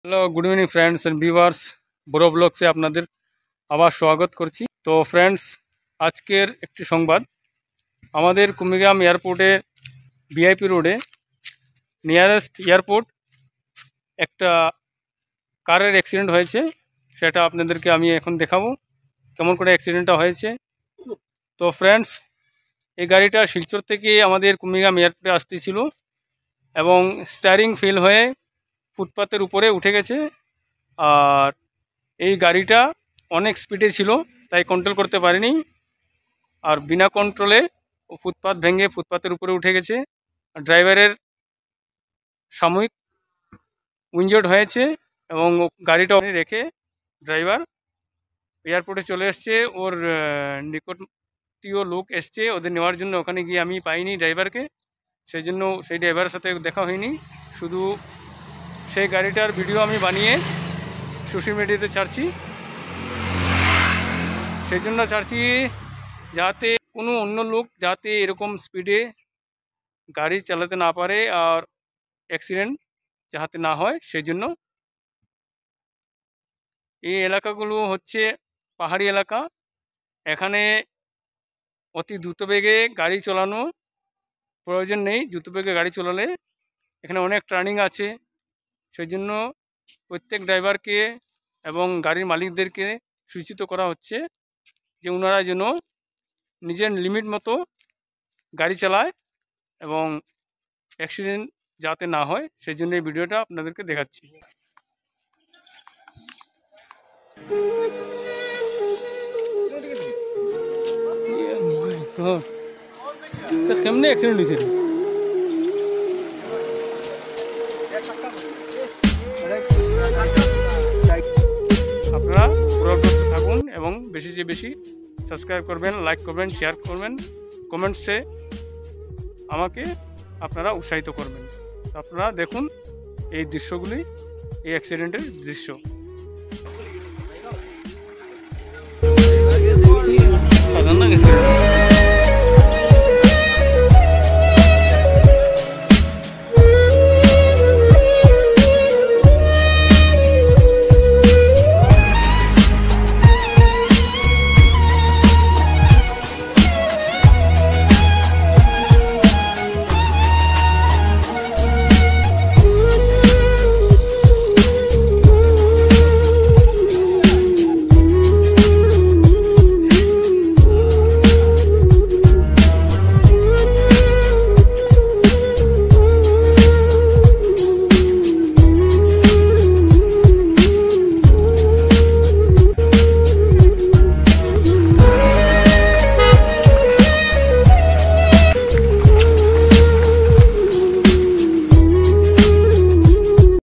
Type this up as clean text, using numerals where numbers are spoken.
Hello, good evening friends and viewers. বড় ব্লগসে আপনাদের আবার স্বাগত করছি। তো ফ্রেন্ডস, আজকের একটি সংবাদ, আমাদের কুমিগ্রাম এয়ারপোর্টের ভিআইপি রোডে নিয়ারেস্ট এয়ারপোর্ট একটা কারের অ্যাক্সিডেন্ট হয়েছে। সেটা আপনাদেরকে আমি এখন দেখাবো কেমন করে অ্যাক্সিডেন্টটা হয়েছে। তো ফ্রেন্ডস, এই গাড়িটা শিলচর থেকে আমাদের কুমিগ্রাম এয়ারপোর্টে আসতেছিল এবং স্টিয়ারিং ফেল হয়ে ফুটপাতের উপরে উঠে গেছে। আর এই গাড়িটা অনেক স্পিডে ছিল, তাই কন্ট্রোল করতে পারেনি, আর বিনা কন্ট্রোলে ফুটপাত ভেঙে ফুটপাতের উপরে উঠে গেছে। ড্রাইভারের সাময়িক ইনজয়ার্ড হয়েছে এবং গাড়িটা রেখে ড্রাইভার এয়ারপোর্টে চলে এসছে। ওর নিকটীয় লোক এসছে ওদের নেওয়ার জন্য। ওখানে গিয়ে আমি পাইনি ড্রাইভারকে, সেই জন্য সেই ড্রাইভারের সাথে দেখা হয়নি। শুধু সেই গাড়িটার ভিডিও আমি বানিয়ে সোশ্যাল মিডিয়াতে ছাড়ছি। সেই জন্য ছাড়ছি যাতে কোনো অন্য লোক যাতে এরকম স্পিডে গাড়ি চালাতে না পারে আর অ্যাক্সিডেন্ট যাতে না হয়, সেই জন্য। এই এলাকাগুলো হচ্ছে পাহাড়ি এলাকা, এখানে অতি দ্রুতবেগে গাড়ি চালানো প্রয়োজন নেই। দ্রুতবেগে গাড়ি চালালে এখানে অনেক টার্নিং আছে, সেই জন্য প্রত্যেক ড্রাইভারকে এবং গাড়ির মালিকদেরকে সূচিত করা হচ্ছে যে ওনারা যেন নিজের লিমিট মতো গাড়ি চালায় এবং অ্যাক্সিডেন্ট যাতে না হয়, সেই জন্য এই ভিডিওটা আপনাদেরকে দেখাচ্ছি। কেমনে অ্যাক্সিডেন্ট হয়েছে? আপনারা পুরো থাকুন এবং বেশি যে বেশি সাবস্ক্রাইব করবেন, লাইক করবেন, শেয়ার করবেন, কমেন্টসে আমাকে আপনারা উৎসাহিত করবেন। আপনারা দেখুন এই দৃশ্যগুলি, এই অ্যাক্সিডেন্টের দৃশ্য।